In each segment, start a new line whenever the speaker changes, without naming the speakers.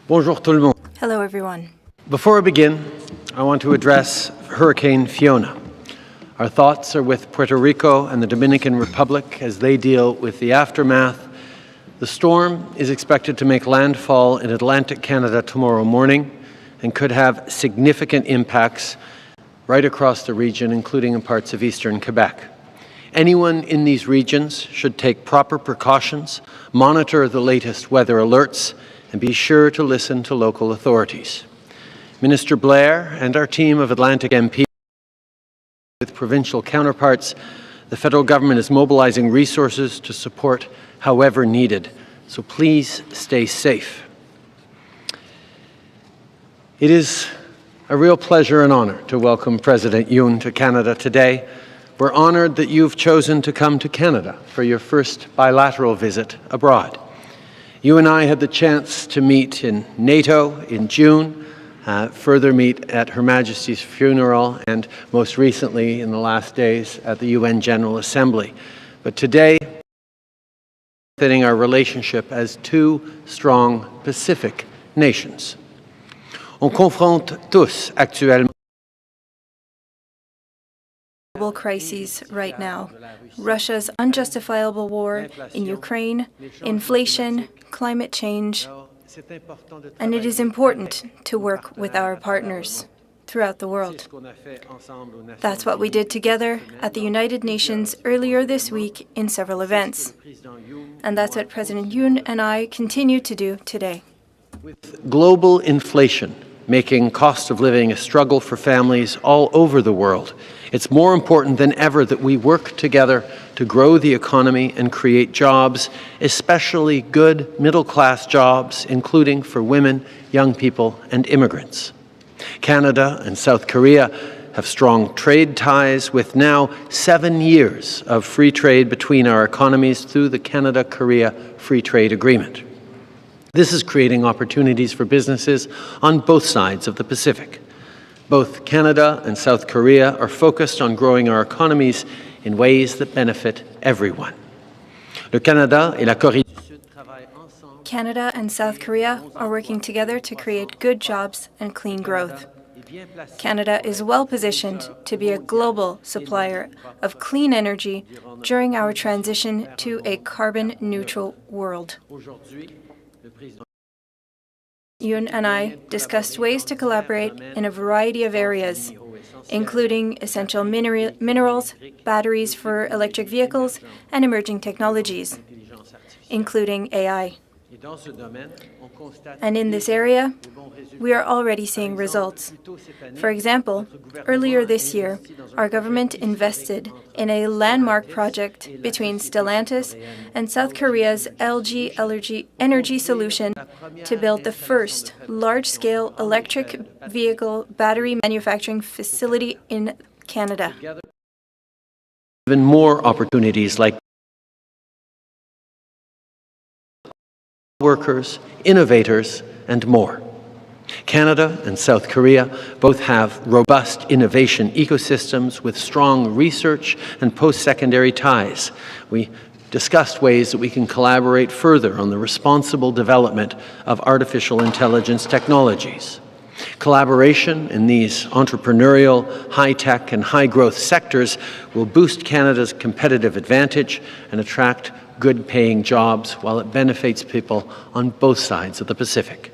Bonjour tout le monde.
Hello, everyone.
Before I begin, I want to address Hurricane Fiona. Our thoughts are with Puerto Rico and the Dominican Republic as they deal with the aftermath. The storm is expected to make landfall in Atlantic Canada tomorrow morning and could have significant impacts right across the region, including in parts of eastern Quebec. Anyone in these regions should take proper precautions, monitor the latest weather alerts, and be sure to listen to local authorities. Minister Blair and our team of Atlantic MPs with provincial counterparts, the federal government is mobilizing resources to support however needed. So please stay safe. It is a real pleasure and honor to welcome President Yoon to Canada today. We're honored that you've chosen to come to Canada for your first bilateral visit abroad. You and I had the chance to meet in NATO in June, further meet at Her Majesty's funeral, and most recently in the last days at the UN General Assembly. But today, fitting our relationship as two strong Pacific nations. On confronte tous actuellement
Global crises right now. Russia's unjustifiable war in Ukraine, inflation, climate change, and it is important to work with our partners throughout the world. That's what we did together at the United Nations earlier this week in several events. And that's what President Yoon and I continue to do today.
With global inflation making cost of living a struggle for families all over the world, it's more important than ever that we work together to grow the economy and create jobs, especially good middle-class jobs, including for women, young people, and immigrants. Canada and South Korea have strong trade ties with now 7 years of free trade between our economies through the Canada-Korea Free Trade Agreement. This is creating opportunities for businesses on both sides of the Pacific. Both Canada and South Korea are focused on growing our economies in ways that benefit everyone.
Canada and South Korea are working together to create good jobs and clean growth. Canada is well positioned to be a global supplier of clean energy during our transition to a carbon-neutral world. Yoon and I discussed ways to collaborate in a variety of areas, including essential minerals, batteries for electric vehicles, and emerging technologies, including AI. And in this area, we are already seeing results. For example, earlier this year, our government invested in a landmark project between Stellantis and South Korea's LG Energy Solution to build the first large-scale electric vehicle battery manufacturing facility in Canada.
Even more opportunities like workers, innovators, and more. Canada and South Korea both have robust innovation ecosystems with strong research and post-secondary ties. We discussed ways that we can collaborate further on the responsible development of artificial intelligence technologies. Collaboration in these entrepreneurial, high-tech, and high-growth sectors will boost Canada's competitive advantage and attract good-paying jobs while it benefits people on both sides of the Pacific.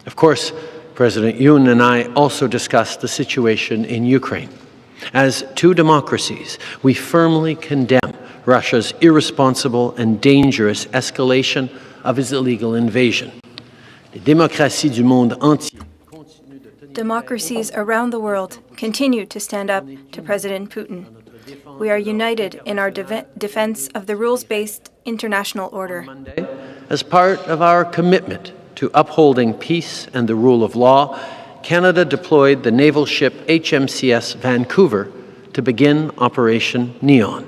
Of course, President Yoon and I also discussed the situation in Ukraine. As two democracies, we firmly condemn Russia's irresponsible and dangerous escalation of its illegal invasion. Les démocraties du monde entier.
Democracies around the world continue to stand up to President Putin. We are united in our defense of the rules-based international order.
As part of our commitment to upholding peace and the rule of law, Canada deployed the naval ship HMCS Vancouver to begin Operation Neon.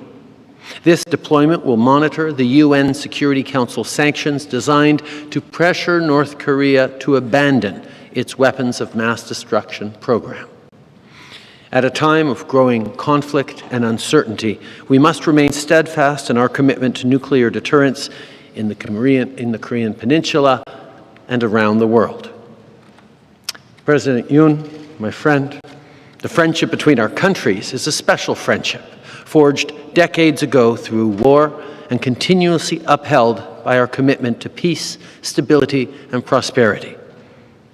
This deployment will monitor the UN Security Council sanctions designed to pressure North Korea to abandon its weapons of mass destruction program. At a time of growing conflict and uncertainty, we must remain steadfast in our commitment to nuclear deterrence in the Korean Peninsula and around the world. President Yoon, my friend, the friendship between our countries is a special friendship, forged decades ago through war and continuously upheld by our commitment to peace, stability, and prosperity.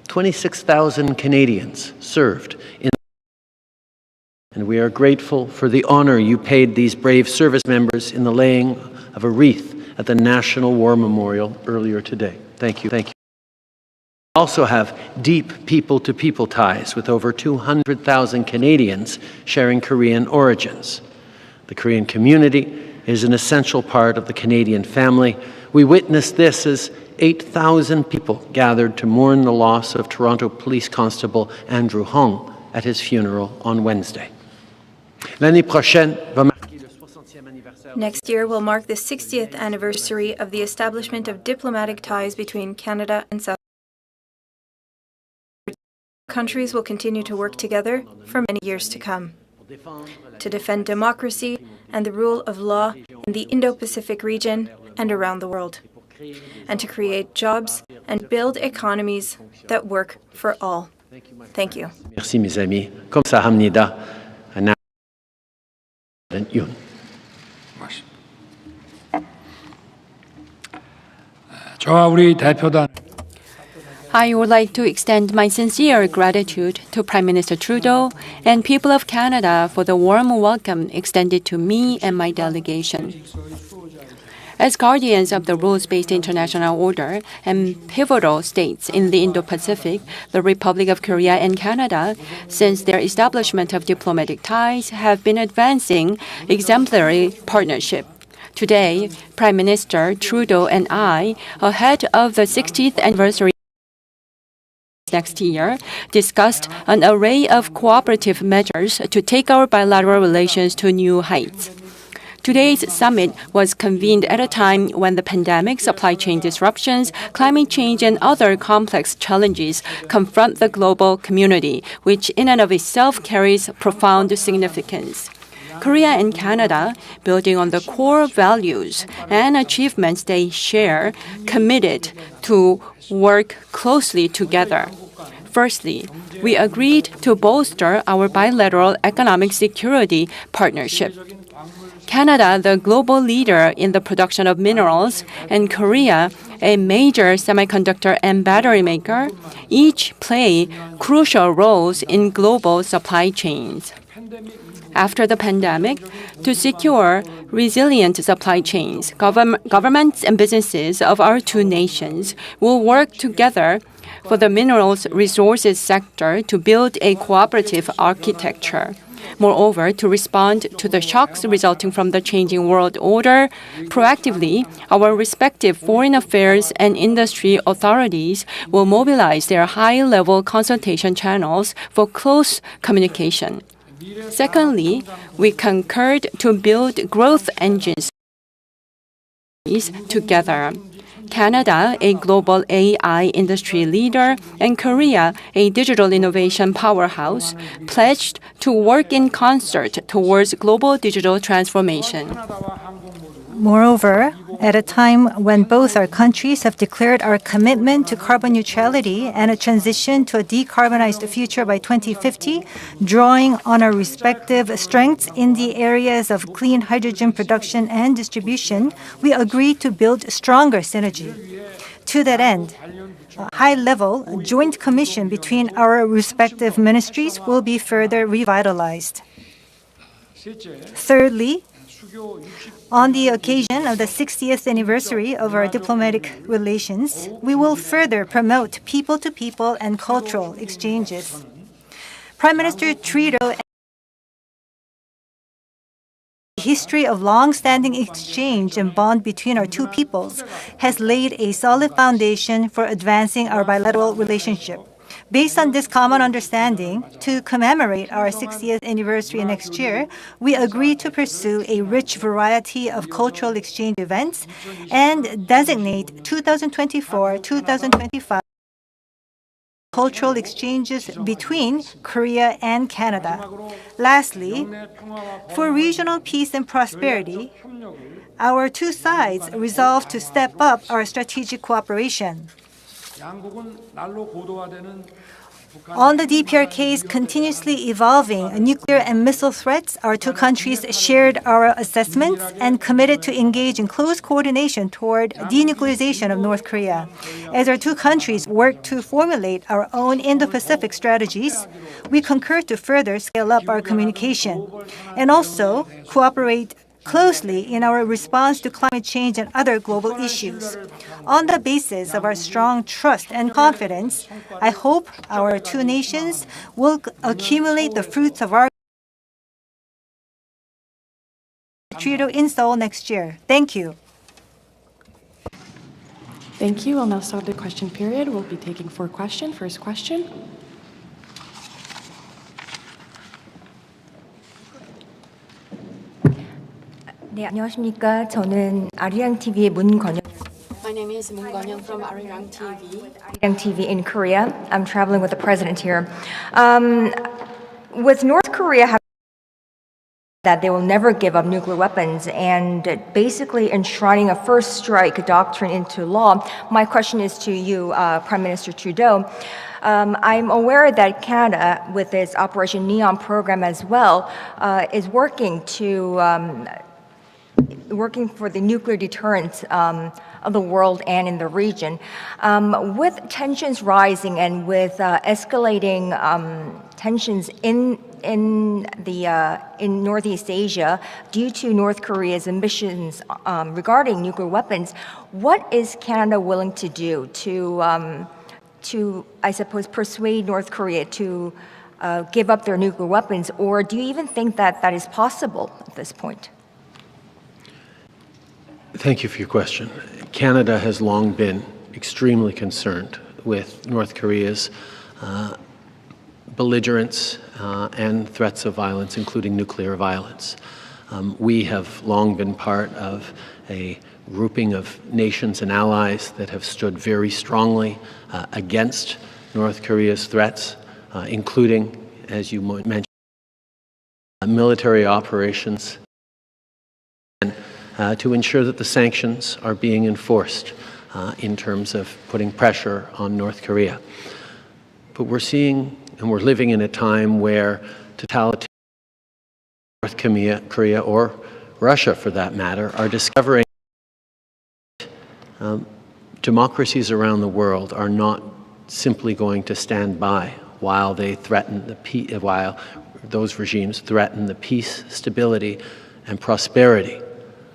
26,000 Canadians served in, and we are grateful for the honor you paid these brave service members in the laying of a wreath at the National War Memorial earlier today. Thank you. Thank you. We also have deep people-to-people ties with over 200,000 Canadians sharing Korean origins. The Korean community is an essential part of the Canadian family. We witnessed this as 8,000 people gathered to mourn the loss of Toronto Police Constable Andrew Hong at his funeral on Wednesday.
Next year will mark the 60th anniversary of the establishment of diplomatic ties between Canada and South Korea. Countries will continue to work together for many years to come to defend democracy and the rule of law in the Indo-Pacific region and around the world, and to create jobs and build economies that work for all. Thank you.
Merci, mes amis. 감사합니다. President Yoon.
저와 우리 대표단
I would like to extend my sincere gratitude to Prime Minister Trudeau and people of Canada for the warm welcome extended to me and my delegation. As guardians of the rules-based international order and pivotal states in the Indo-Pacific, the Republic of Korea and Canada, since their establishment of diplomatic ties, have been advancing exemplary partnership. Today, Prime Minister Trudeau and I, ahead of the 60th anniversary next year, discussed an array of cooperative measures to take our bilateral relations to new heights. Today's summit was convened at a time when the pandemic, supply chain disruptions, climate change, and other complex challenges confront the global community, which in and of itself carries profound significance. Korea and Canada, building on the core values and achievements they share, committed to work closely together. Firstly, we agreed to bolster our bilateral economic security partnership. Canada, the global leader in the production of minerals, and Korea, a major semiconductor and battery maker, each play crucial roles in global supply chains. After the pandemic, to secure resilient supply chains, governments and businesses of our two nations will work together for the minerals resources sector to build a cooperative architecture. Moreover, to respond to the shocks resulting from the changing world order, proactively, our respective foreign affairs and industry authorities will mobilize their high-level consultation channels for close communication. Secondly, we concurred to build growth engines together. Canada, a global AI industry leader, and Korea, a digital innovation powerhouse, pledged to work in concert towards global digital transformation.
Moreover, at a time when both our countries have declared our commitment to carbon neutrality and a transition to a decarbonized future by 2050, drawing on our respective strengths in the areas of clean hydrogen production and distribution, we agreed to build stronger synergy. To that end, a high-level joint commission between our respective ministries will be further revitalized. Thirdly, on the occasion of the 60th anniversary of our diplomatic relations, we will further promote people-to-people and cultural exchanges. Prime Minister Trudeau history of long-standing exchange and bond between our two peoples has laid a solid foundation for advancing our bilateral relationship. Based on this common understanding, to commemorate our 60th anniversary next year, we agreed to pursue a rich variety of cultural exchange events and designate 2024-2025 cultural exchanges between Korea and Canada. Lastly, for regional peace and prosperity, our two sides resolved to step up our strategic cooperation.
양국은 날로 고도화되는
On the DPRK's continuously evolving nuclear and missile threats, our two countries shared our assessments and committed to engage in close coordination toward denuclearization of North Korea. As our two countries work to formulate our own Indo-Pacific strategies, we concur to further scale up our communication and also cooperate closely in our response to climate change and other global issues. On the basis of our strong trust and confidence, I hope our two nations will accumulate the fruits of our Trudeau in Seoul next year. Thank you.
Thank you. We'll now start the question period. We'll be taking 4 questions. First question.
네, 안녕하십니까. 저는 아리랑 TV의 문건영.
My name is Moon Gon-young from Arirang TV.
Arirang TV in Korea. I'm traveling with the president here. With North Korea having that they will never give up nuclear weapons and basically enshrining a first strike doctrine into law, my question is to you, Prime Minister Trudeau. I'm aware that Canada, with its Operation Neon program as well, is working for the nuclear deterrence of the world and in the region. With tensions rising and with escalating tensions in Northeast Asia due to North Korea's ambitions regarding nuclear weapons, what is Canada willing to do to I suppose, persuade North Korea to give up their nuclear weapons, or do you even think that that is possible at this point?
Thank you for your question. Canada has long been extremely concerned with North Korea's belligerence and threats of violence, including nuclear violence. We have long been part of a grouping of nations and allies that have stood very strongly against North Korea's threats, including, as you mentioned, military operations, and to ensure that the sanctions are being enforced in terms of putting pressure on North Korea. But we're seeing and we're living in a time where totalitarian North Korea, or Russia for that matter, are discovering democracies around the world are not simply going to stand by while they threaten while those regimes threaten the peace, stability, and prosperity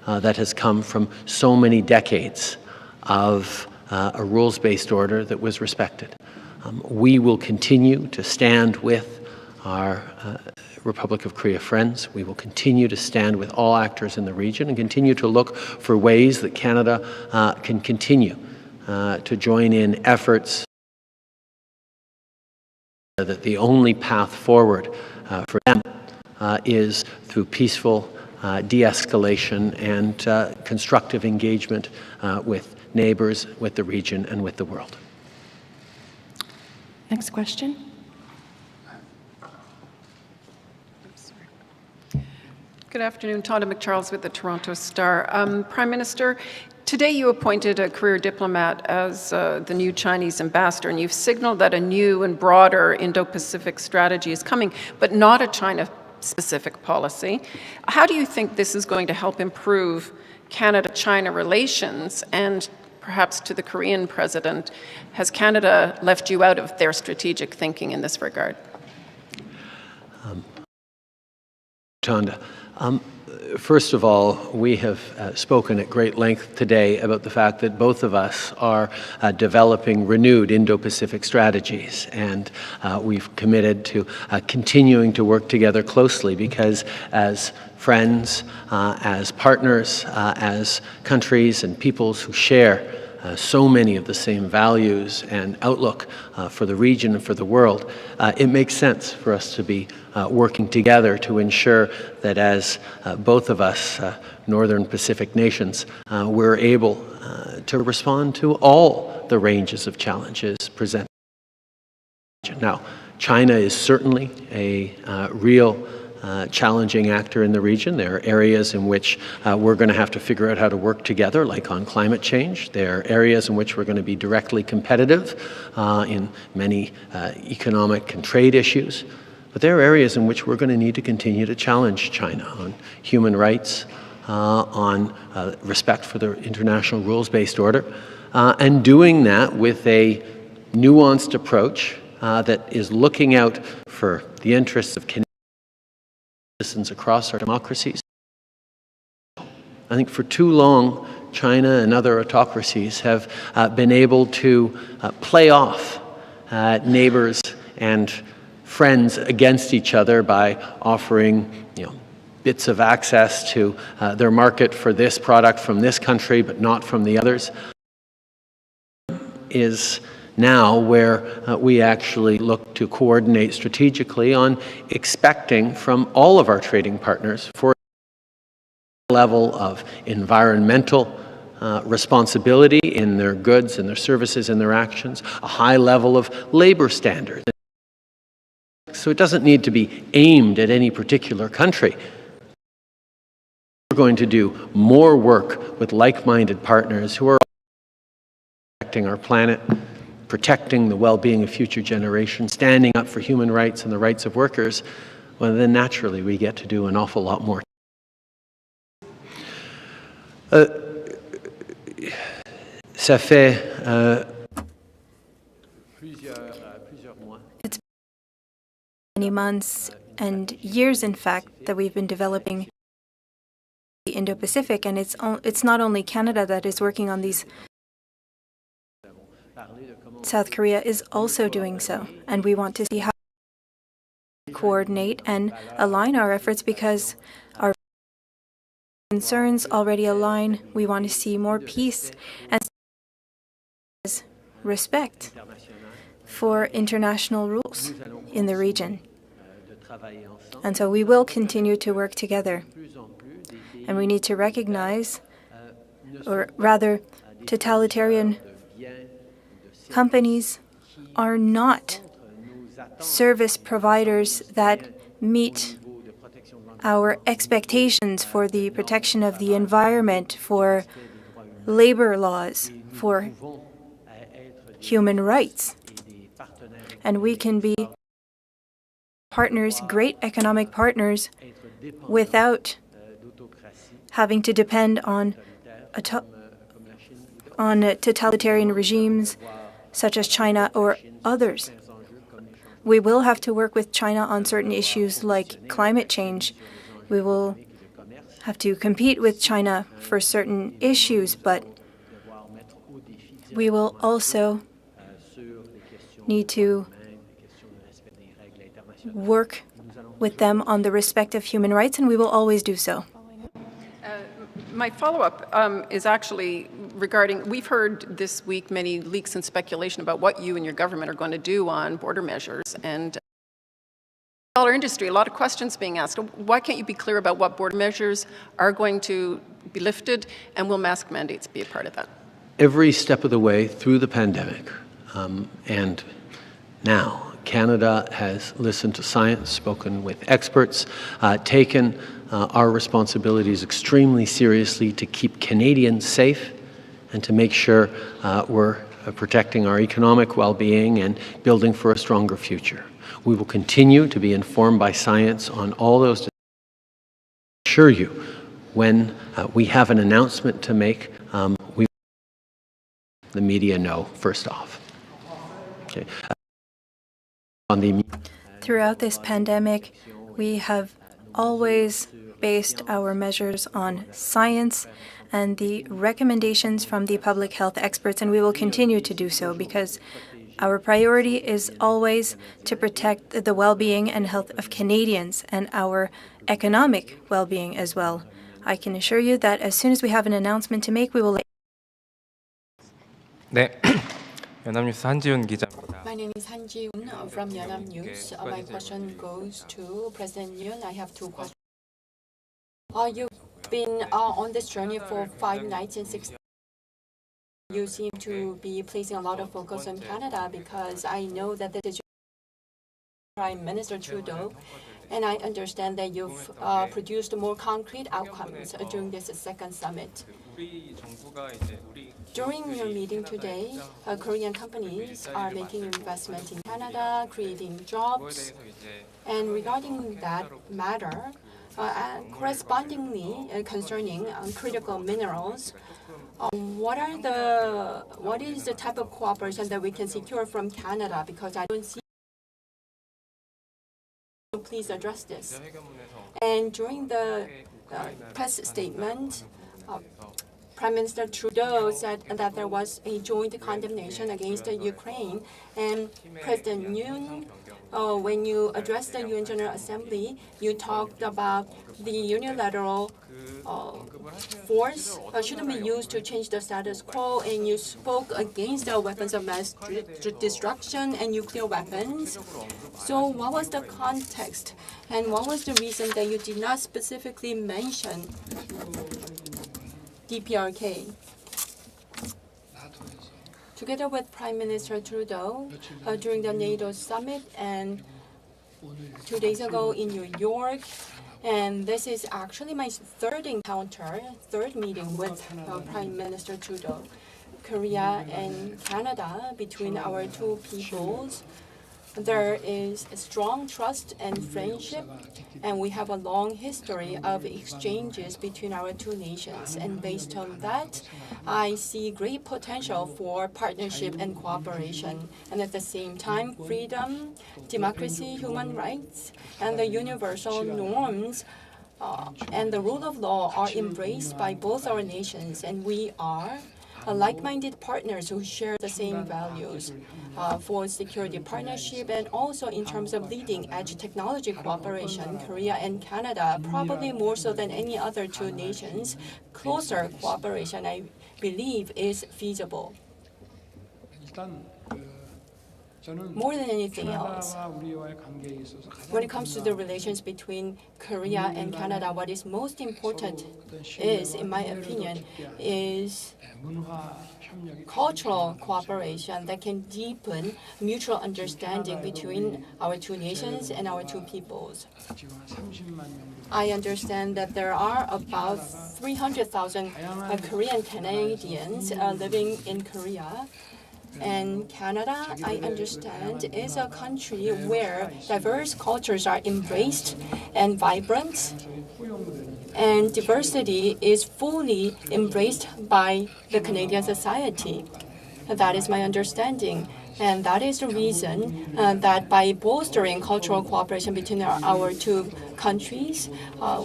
that has come from so many decades of a rules-based order that was respected. We will continue to stand with our Republic of Korea friends. We will continue to stand with all actors in the region and continue to look for ways that Canada can continue to join in efforts that the only path forward for them is through peaceful de-escalation and constructive engagement with neighbors, with the region, and with the world.
Next question.
Good afternoon, Tonda McCharles with the Toronto Star. Prime Minister, today you appointed a career diplomat as the new Chinese ambassador, and you've signaled that a new and broader Indo-Pacific strategy is coming, but not a China-specific policy. How do you think this is going to help improve Canada-China relations? And perhaps to the Korean president, has Canada left you out of their strategic thinking in this regard?
Tonda, first of all, we have spoken at great length today about the fact that both of us are developing renewed Indo-Pacific strategies, and we've committed to continuing to work together closely because as friends, as partners, as countries and peoples who share so many of the same values and outlook for the region and for the world, it makes sense for us to be working together to ensure that as both of us, Northern Pacific nations, we're able to respond to all the ranges of challenges presented. Now, China is certainly a real challenging actor in the region. There are areas in which we're going to have to figure out how to work together, like on climate change. There are areas in which we're going to be directly competitive in many economic and trade issues. But there are areas in which we're going to need to continue to challenge China on human rights, on respect for the international rules-based order, and doing that with a nuanced approach that is looking out for the interests of Canadian citizens across our democracies. I think for too long, China and other autocracies have been able to play off neighbors and friends against each other by offering, bits of access to their market for this product from this country, but not from the others. Is now where we actually look to coordinate strategically on expecting from all of our trading partners for a level of environmental responsibility in their goods and their services and their actions, a high level of labor standards. So it doesn't need to be aimed at any particular country. We're going to do more work with like-minded partners who are protecting our planet, protecting the well-being of future generations, standing up for human rights and the rights of workers, well, then naturally we get to do an awful lot more. Ça fait
It's many months and years, in fact, that we've been developing the Indo-Pacific, and it's not only Canada that is working on these. South Korea is also doing so, and we want to see how we coordinate and align our efforts because our concerns already align. We want to see more peace and respect for international rules in the region. And so we will continue to work together. And we need to recognize, or rather, totalitarian companies are not service providers that meet our expectations for the protection of the environment, for labor laws, for human rights. And we can be partners, great economic partners, without having to depend on totalitarian regimes such as China or others. We will have to work with China on certain issues like climate change. We will have to compete with China for certain issues, but we will also need to work with them on the respect of human rights, and we will always do so.
My follow-up is actually regarding, we've heard this week many leaks and speculation about what you and your government are going to do on border measures. And dollar industry, a lot of questions being asked. Why can't you be clear about what border measures are going to be lifted, and will mask mandates be a part of that?
Every step of the way through the pandemic, and now, Canada has listened to science, spoken with experts, taken our responsibilities extremely seriously to keep Canadians safe and to make sure we're protecting our economic well-being and building for a stronger future. We will continue to be informed by science on all those decisions. I assure you, when we have an announcement to make, we let the media know first off. Okay.
Throughout this pandemic, we have always based our measures on science and the recommendations from the public health experts, and we will continue to do so because our priority is always to protect the well-being and health of Canadians and our economic well-being as well. I can assure you that as soon as we have an announcement to make, we will.
연합뉴스 한지훈 기자입니다.
My name is Han Ji-yoon from Yonhap News. My question goes to President Yoon. I have two questions. You've been on this journey for 5 nights and 6 days. You seem to be placing a lot of focus on Canada because I know that the Prime Minister Trudeau And I understand that you've produced more concrete outcomes during this second summit. During your meeting today, Korean companies are making investment in Canada, creating jobs. And regarding that matter, correspondingly concerning critical minerals, what is the type of cooperation that we can secure from Canada? Because I don't see. Please address this. And during the press statement, Prime Minister Trudeau said that there was a joint condemnation against Ukraine, and President Yoon, when you addressed the UN General Assembly, you talked about the unilateral force shouldn't be used to change the status quo, and you spoke against the weapons of mass destruction and nuclear weapons. So what was the context, and what was the reason that you did not specifically mention DPRK? Together with Prime Minister Trudeau, during the NATO summit and 2 days ago in New York, and this is actually my third meeting with Prime Minister Trudeau. Korea and Canada, between our two peoples, there is a strong trust and friendship, and we have a long history of exchanges between our two nations. And based on that, I see great potential for partnership and cooperation. And at the same time, freedom, democracy, human rights, and the universal norms and the rule of law are embraced by both our nations, and we are like-minded partners who share the same values for security partnership, and also in terms of leading-edge technology cooperation. Korea and Canada, probably more so than any other two nations, closer cooperation, I believe, is feasible. More than anything else, when it comes to the relations between Korea and Canada, what is most important is, in my opinion, is cultural cooperation that can deepen mutual understanding between our two nations and our two peoples. I understand that there are about 300,000 Korean Canadians living in Korea. And Canada, I understand, is a country where diverse cultures are embraced and vibrant, and diversity is fully embraced by the Canadian society. That is my understanding. And that is the reason that by bolstering cultural cooperation between our two countries,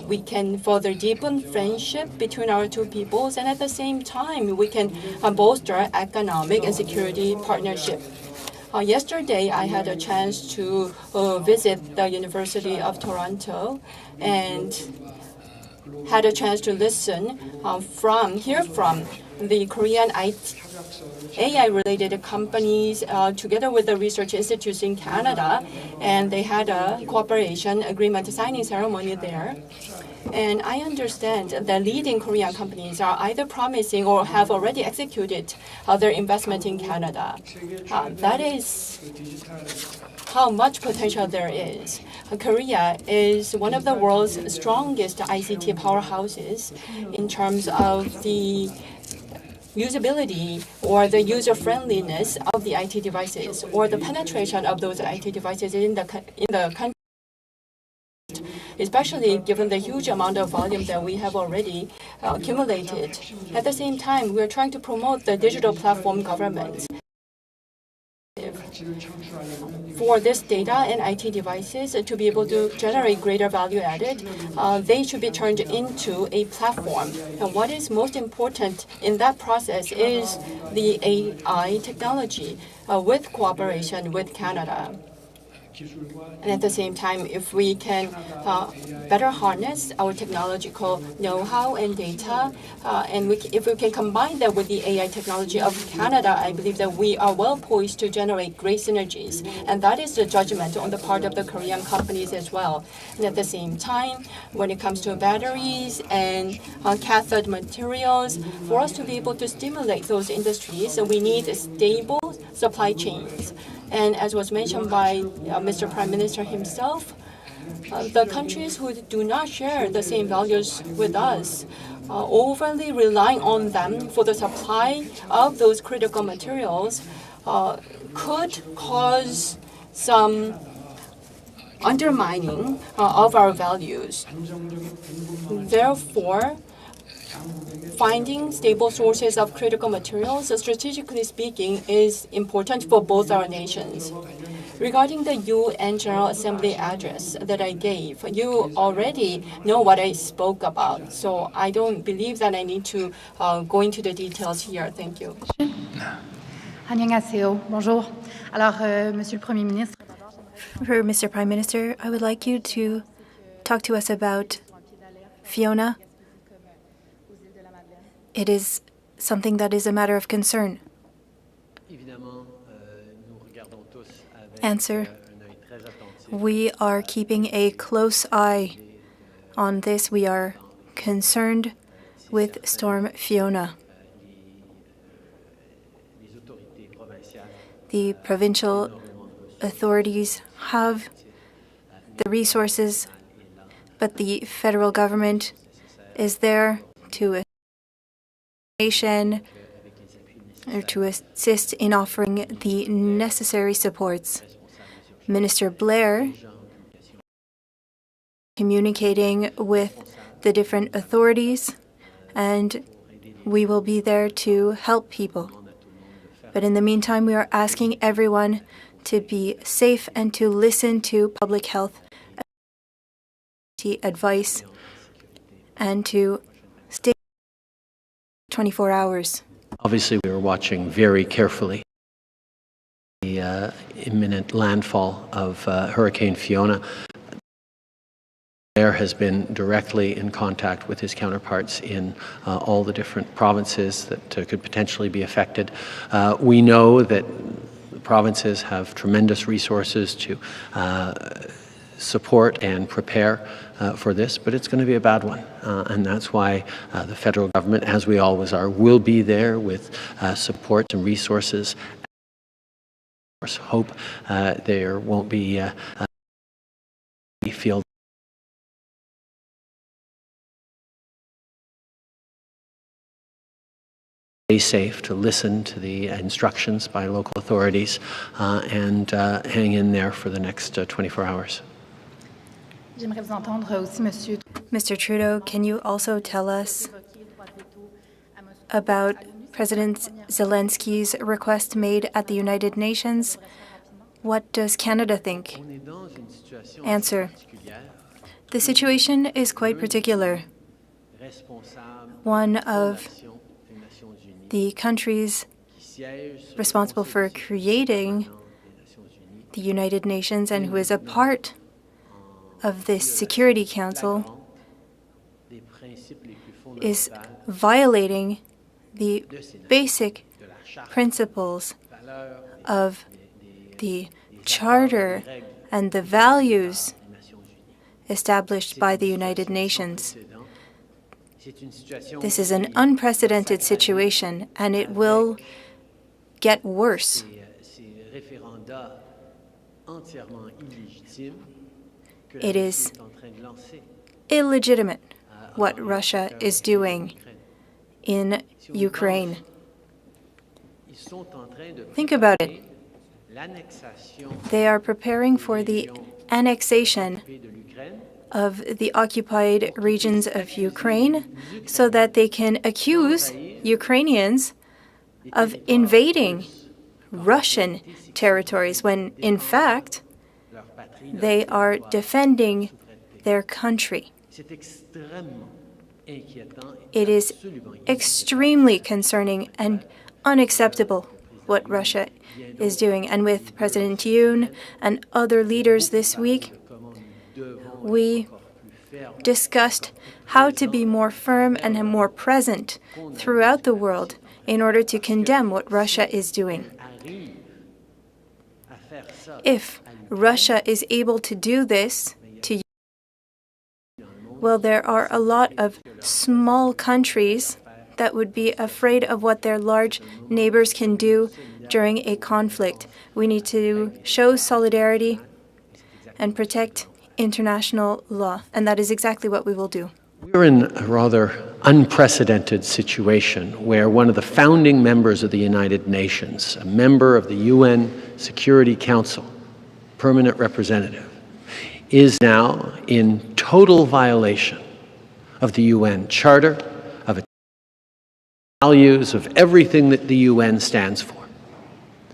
we can further deepen friendship between our two peoples, and at the same time, we can bolster economic and security partnership. Yesterday, I had a chance to visit the University of Toronto and had a chance to hear from the Korean AI-related companies together with the research institutes in Canada, and they had a cooperation agreement signing ceremony there. And I understand that leading Korean companies are either promising or have already executed their investment in Canada. That is how much potential there is. Korea is one of the world's strongest ICT powerhouses in terms of the usability or the user-friendliness of the IT devices, or the penetration of those IT devices in the country, especially given the huge amount of volume that we have already accumulated. At the same time, we are trying to promote the digital platform government. For this data and IT devices to be able to generate greater value added, they should be turned into a platform. And what is most important in that process is the AI technology with cooperation with Canada. And at the same time, if we can better harness our technological know-how and data, and if we can combine that with the AI technology of Canada, I believe that we are well poised to generate great synergies. And that is the judgment on the part of the Korean companies as well. And at the same time, when it comes to batteries and cathode materials, for us to be able to stimulate those industries, we need stable supply chains. And as was mentioned by Mr. Prime Minister himself, the countries who do not share the same values with us, overly relying on them for the supply of those critical materials could cause some undermining of our values. Therefore, finding stable sources of critical materials, strategically speaking, is important for both our nations. Regarding the UN General Assembly address that I gave, you already know what I spoke about, so I don't believe that I need to go into the details here. Thank you.
안녕하세요. Bonjour. Alors, Monsieur le Premier ministre.
For Mr. Prime Minister, I would like you to talk to us about Fiona. It is something that is a matter of concern. Answer. We are keeping a close eye on this. We are concerned with Storm Fiona. The provincial authorities have the resources, but the federal government is there to assist in offering the necessary supports. Minister Blair communicating with the different authorities, and we will be there to help people. But in the meantime, we are asking everyone to be safe and to listen to public health advice and to stay 24 hours.
Obviously, we were watching very carefully the imminent landfall of Hurricane Fiona. Blair has been directly in contact with his counterparts in all the different provinces that could potentially be affected. We know that the provinces have tremendous resources to support and prepare for this, but it's going to be a bad one. And that's why the federal government, as we always are, will be there with support and resources. Of course, hope there won't be feel stay safe, to listen to the instructions by local authorities, and hang in there for the next 24 hours.
Mr. Trudeau, can you also tell us about President Zelensky's request made at the United Nations? What does Canada think? Answer. The situation is quite particular. One of the countries responsible for creating the United Nations and who is a part of this Security Council is violating the basic principles of the Charter and the values established by the United Nations. This is an unprecedented situation, and it will get worse. It is illegitimate what Russia is doing in Ukraine. Think about it. They are preparing for the annexation of the occupied regions of Ukraine so that they can accuse Ukrainians of invading Russian territories when, in fact, they are defending their country. It is extremely concerning and unacceptable what Russia is doing. And with President Yoon and other leaders this week, we discussed how to be more firm and more present throughout the world in order to condemn what Russia is doing. If Russia is able to do this to well, there are a lot of small countries that would be afraid of what their large neighbors can do during a conflict. We need to show solidarity and protect international law, and that is exactly what we will do.
We're in a rather unprecedented situation where one of the founding members of the United Nations, a member of the UN Security Council, permanent representative, is now in total violation of the UN Charter, of its values, of everything that the UN stands for.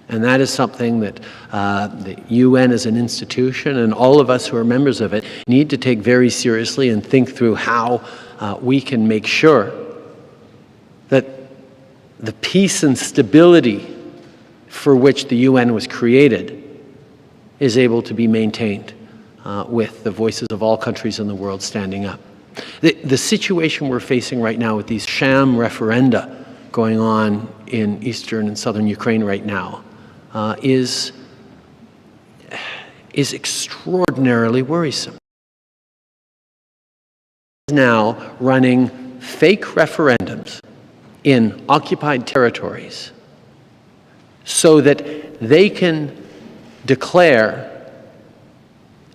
And that is something that the UN as an institution and all of us who are members of it need to take very seriously and think through how we can make sure that the peace and stability for which the UN was created is able to be maintained with the voices of all countries in the world standing up. The situation we're facing right now with these sham referenda going on in eastern and southern Ukraine right now is extraordinarily worrisome. Now running fake referendums in occupied territories so that they can declare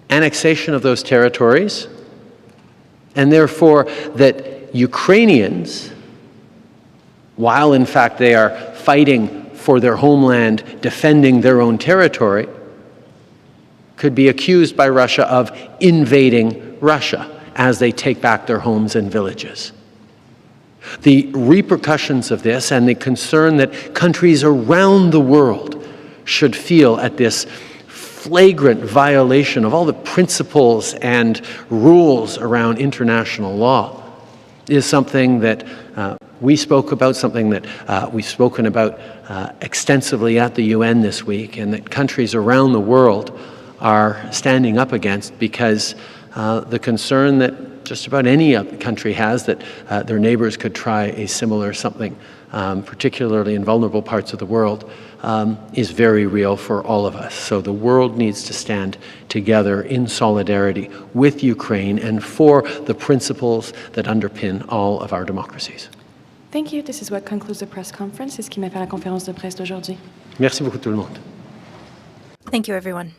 annexation of those territories, and therefore that Ukrainians, while in fact they are fighting for their homeland, defending their own territory, could be accused by Russia of invading Russia as they take back their homes and villages. The repercussions of this and the concern that countries around the world should feel at this flagrant violation of all the principles and rules around international law is something that we spoke about, something that we've spoken about extensively at the UN this week, and that countries around the world are standing up against, because the concern that just about any country has that their neighbors could try a similar something, particularly in vulnerable parts of the world, is very real for all of us. So the world needs to stand together in solidarity with Ukraine and for the principles that underpin all of our democracies.
Thank you. This is what concludes the press conference. C'est ce qui m'a fait la conférence de presse d'aujourd'hui.
Merci beaucoup tout le monde.
Thank you, everyone.